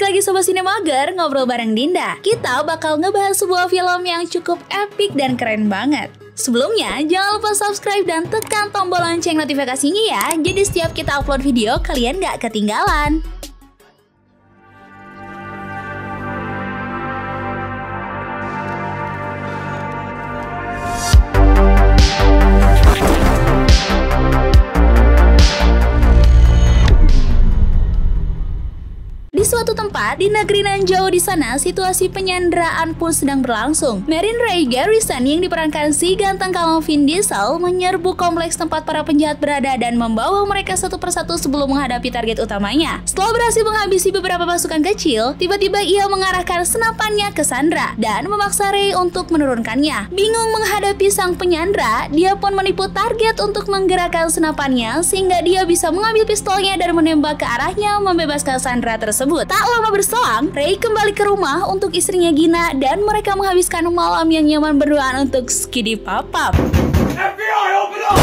lagi Sobat Sinemager, ngobrol bareng Dinda. Kita bakal ngebahas sebuah film yang cukup epic dan keren banget. Sebelumnya, jangan lupa subscribe dan tekan tombol lonceng notifikasinya ya. Jadi setiap kita upload video, kalian gak ketinggalan. Di suatu tempat di negeri nan jauh di sana, situasi penyanderaan pun sedang berlangsung. Marin Ray Garrison yang diperankan si ganteng kalem Vin Diesel menyerbu kompleks tempat para penjahat berada dan membawa mereka satu persatu sebelum menghadapi target utamanya. Setelah berhasil menghabisi beberapa pasukan kecil, tiba-tiba ia mengarahkan senapannya ke Sandra dan memaksa Ray untuk menurunkannya. Bingung menghadapi sang penyandra, dia pun menipu target untuk menggerakkan senapannya sehingga dia bisa mengambil pistolnya dan menembak ke arahnya membebaskan Sandra tersebut. Tak lama berselang, Ray kembali ke rumah untuk istrinya Gina dan mereka menghabiskan malam yang nyaman berduaan untuk skidi papap. FBI, open up!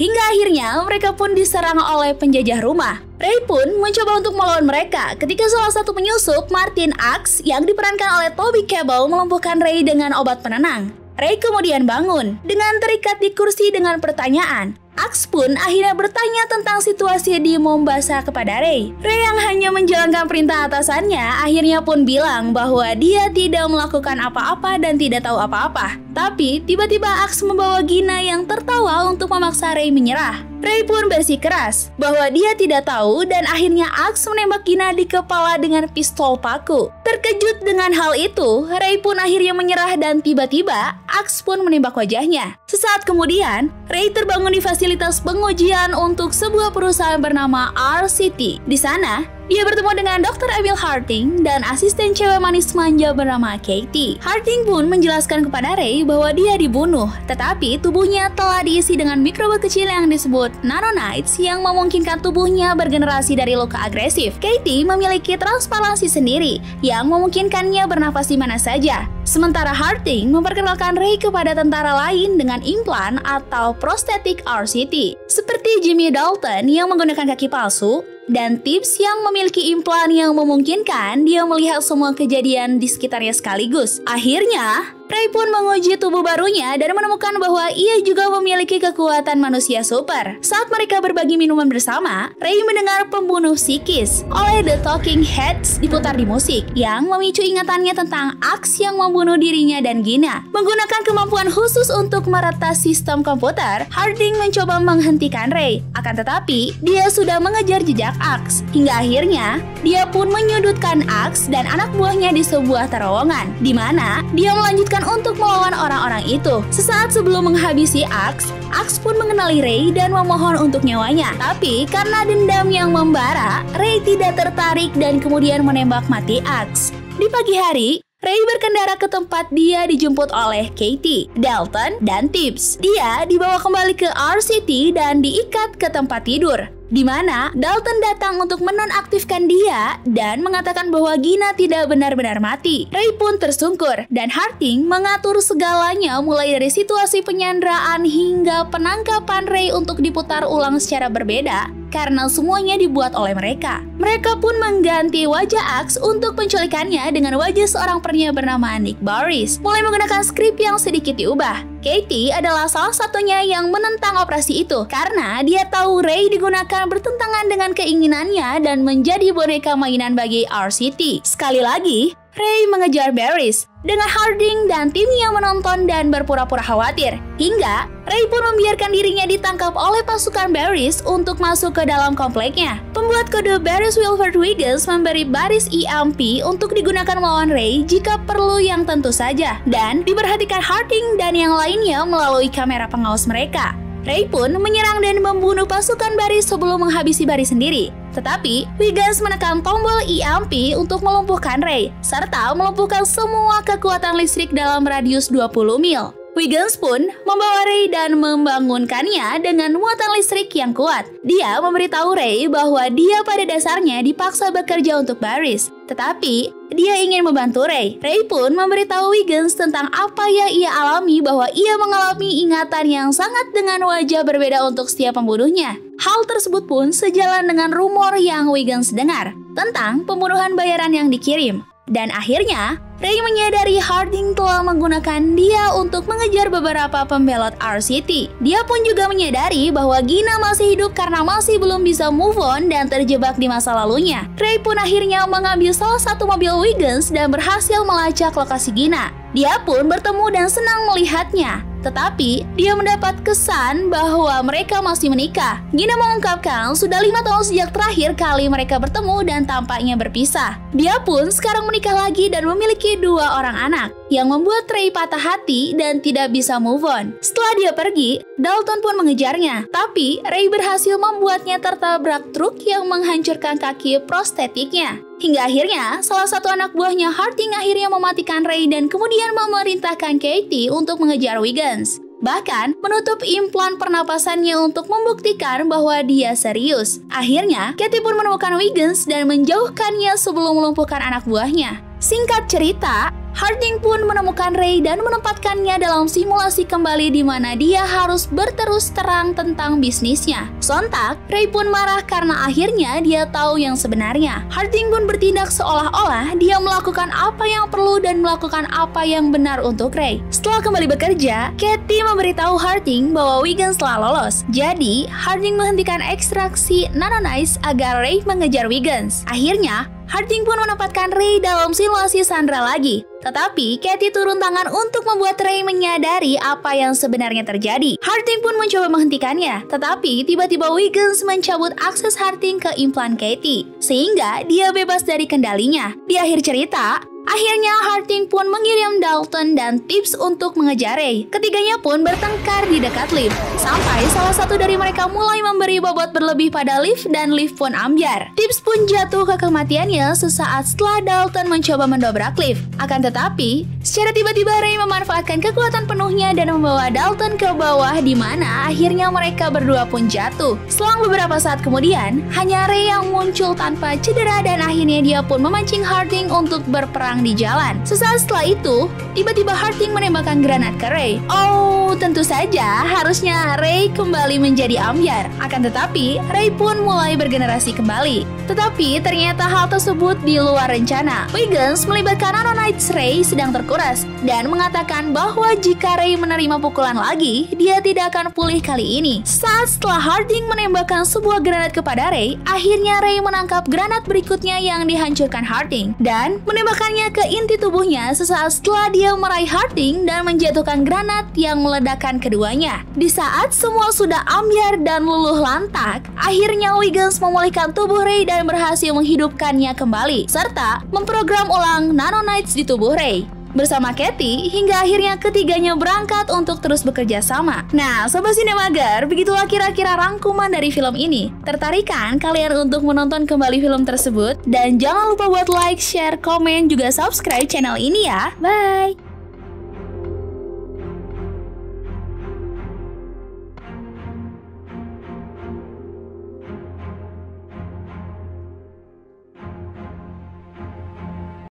Hingga akhirnya mereka pun diserang oleh penjajah rumah. Ray pun mencoba untuk melawan mereka ketika salah satu penyusup, Martin Axe, yang diperankan oleh Toby Kebbell, melumpuhkan Ray dengan obat penenang. Ray kemudian bangun dengan terikat di kursi dengan pertanyaan. Axe pun akhirnya bertanya tentang situasi di Mombasa kepada Ray. Ray yang hanya menjalankan perintah atasannya akhirnya pun bilang bahwa dia tidak melakukan apa-apa dan tidak tahu apa-apa. Tapi tiba-tiba Axe membawa Gina yang tertawa untuk memaksa Ray menyerah. Ray pun bersikeras bahwa dia tidak tahu dan akhirnya Axe menembak Gina di kepala dengan pistol paku. Terkejut dengan hal itu, Ray pun akhirnya menyerah dan tiba-tiba Axe pun menembak wajahnya. Sesaat kemudian, Ray terbangun di fasilitas pengujian untuk sebuah perusahaan bernama RCT. Di sana, dia bertemu dengan Dr. Emil Harding dan asisten cewek manis manja bernama Katie. Harding pun menjelaskan kepada Ray bahwa dia dibunuh, tetapi tubuhnya telah diisi dengan mikroba kecil yang disebut nanonites yang memungkinkan tubuhnya bergenerasi dari luka agresif. Katie memiliki transparansi sendiri yang memungkinkannya bernafas di mana saja. Sementara Harding memperkenalkan Ray kepada tentara lain dengan implan atau prosthetic RCT, seperti Jimmy Dalton yang menggunakan kaki palsu, dan Tips yang memiliki implan yang memungkinkan dia melihat semua kejadian di sekitarnya sekaligus. Akhirnya, Ray pun menguji tubuh barunya dan menemukan bahwa ia juga memiliki kekuatan manusia super. Saat mereka berbagi minuman bersama, Ray mendengar Pembunuh Psikis oleh The Talking Heads diputar di musik yang memicu ingatannya tentang Axe yang membunuh dirinya dan Gina. Menggunakan kemampuan khusus untuk meretas sistem komputer, Harding mencoba menghentikan Ray. Akan tetapi, dia sudah mengejar jejak Axe. Hingga akhirnya, dia pun menyudutkan Axe dan anak buahnya di sebuah terowongan, di mana dia melanjutkan untuk melawan orang-orang itu. Sesaat sebelum menghabisi Axe pun mengenali Ray dan memohon untuk nyawanya. Tapi karena dendam yang membara, Ray tidak tertarik dan kemudian menembak mati Axe. Di pagi hari, Ray berkendara ke tempat dia dijemput oleh Katie, Dalton, dan Tips. Dia dibawa kembali ke RCT dan diikat ke tempat tidur, di mana Dalton datang untuk menonaktifkan dia dan mengatakan bahwa Gina tidak benar-benar mati. Ray pun tersungkur dan Harding mengatur segalanya mulai dari situasi penyanderaan hingga penangkapan Ray untuk diputar ulang secara berbeda karena semuanya dibuat oleh mereka. Mereka pun mengganti wajah Axe untuk penculikannya dengan wajah seorang pria bernama Nick Barris, mulai menggunakan skrip yang sedikit diubah. Katie adalah salah satunya yang menentang operasi itu karena dia tahu Ray digunakan bertentangan dengan keinginannya dan menjadi boneka mainan bagi RCT. Sekali lagi, Ray mengejar Barris dengan Harding dan timnya menonton dan berpura-pura khawatir. Hingga Ray pun membiarkan dirinya ditangkap oleh pasukan Barris untuk masuk ke dalam kompleknya. Pembuat kode Barris Wilford Wiggins memberi baris EMP untuk digunakan melawan Ray jika perlu yang tentu saja, dan diperhatikan Harding dan yang lainnya melalui kamera pengawas mereka. Ray pun menyerang dan membunuh pasukan Barris sebelum menghabisi Barris sendiri. Tetapi, Wiggins menekan tombol EMP untuk melumpuhkan Ray, serta melumpuhkan semua kekuatan listrik dalam radius 20 mil. Wiggins pun membawa Ray dan membangunkannya dengan muatan listrik yang kuat. Dia memberitahu Ray bahwa dia pada dasarnya dipaksa bekerja untuk Barris, tetapi dia ingin membantu Ray. Ray pun memberitahu Wiggins tentang apa yang ia alami, bahwa ia mengalami ingatan yang sangat dengan wajah berbeda untuk setiap pembunuhnya. Hal tersebut pun sejalan dengan rumor yang Wiggins dengar. tentang pembunuhan bayaran yang dikirim. Dan akhirnya, Ray menyadari Harding telah menggunakan dia untuk mengejar beberapa pembelot RCT. Dia pun juga menyadari bahwa Gina masih hidup karena masih belum bisa move on dan terjebak di masa lalunya. Ray pun akhirnya mengambil salah satu mobil Wiggins dan berhasil melacak lokasi Gina. Dia pun bertemu dan senang melihatnya. Tetapi, dia mendapat kesan bahwa mereka masih menikah. Gina mengungkapkan sudah 5 tahun sejak terakhir kali mereka bertemu dan tampaknya berpisah. Dia pun sekarang menikah lagi dan memiliki 2 orang anak, yang membuat Ray patah hati dan tidak bisa move on. Setelah dia pergi, Dalton pun mengejarnya. Tapi, Ray berhasil membuatnya tertabrak truk yang menghancurkan kaki prostetiknya. Hingga akhirnya, salah satu anak buahnya Harding akhirnya mematikan Ray dan kemudian memerintahkan Katie untuk mengejar Wiggins. Bahkan, menutup implan pernapasannya untuk membuktikan bahwa dia serius. Akhirnya, Katie pun menemukan Wiggins dan menjauhkannya sebelum melumpuhkan anak buahnya. Singkat cerita, Harding pun menemukan Ray dan menempatkannya dalam simulasi kembali di mana dia harus berterus terang tentang bisnisnya. Sontak, Ray pun marah karena akhirnya dia tahu yang sebenarnya. Harding pun bertindak seolah-olah dia melakukan apa yang perlu dan melakukan apa yang benar untuk Ray. Setelah kembali bekerja, Katie memberitahu Harding bahwa Wiggins telah lolos. Jadi, Harding menghentikan ekstraksi nanonites agar Ray mengejar Wiggins. Akhirnya, Harding pun menempatkan Ray dalam simulasi Sandra lagi. Tetapi, Katie turun tangan untuk membuat Ray menyadari apa yang sebenarnya terjadi. Harding pun mencoba menghentikannya, tetapi tiba-tiba Wiggins mencabut akses Harding ke implan Katie, sehingga dia bebas dari kendalinya. Di akhir cerita, akhirnya Harding pun mengirim Dalton dan Tips untuk mengejar Ray. Ketiganya pun bertengkar di dekat lift, sampai salah satu dari mereka mulai memberi bobot berlebih pada lift dan lift pun ambyar. Tips pun jatuh ke kematiannya sesaat setelah Dalton mencoba mendobrak lift. Akan tetapi, secara tiba-tiba Ray memanfaatkan kekuatan penuhnya dan membawa Dalton ke bawah di mana akhirnya mereka berdua pun jatuh. Selang beberapa saat kemudian, hanya Ray yang muncul tanpa cedera dan akhirnya dia pun memancing Harding untuk berperang di jalan. Sesaat setelah itu, tiba-tiba Harding menembakkan granat ke Ray. Oh, tentu saja harusnya Ray kembali menjadi ambyar. Akan tetapi, Ray pun mulai bergenerasi kembali. Tetapi ternyata hal tersebut di luar rencana. Wiggins melibatkan nanonites Ray sedang terkuras dan mengatakan bahwa jika Ray menerima pukulan lagi, dia tidak akan pulih kali ini. Saat setelah Harding menembakkan sebuah granat kepada Ray, akhirnya Ray menangkap granat berikutnya yang dihancurkan Harding dan menembakkannya ke inti tubuhnya sesaat setelah dia meraih Harding dan menjatuhkan granat yang meledakkan keduanya. Di saat semua sudah ambyar dan luluh lantak, akhirnya Wiggins memulihkan tubuh Ray dan berhasil menghidupkannya kembali, serta memprogram ulang nanonites di tubuh Ray bersama Katie hingga akhirnya ketiganya berangkat untuk terus bekerja sama. Nah, Sobat Sinemager, begitulah kira-kira rangkuman dari film ini. Tertarik kan kalian untuk menonton kembali film tersebut? Dan jangan lupa buat like, share, komen, juga subscribe channel ini ya. Bye!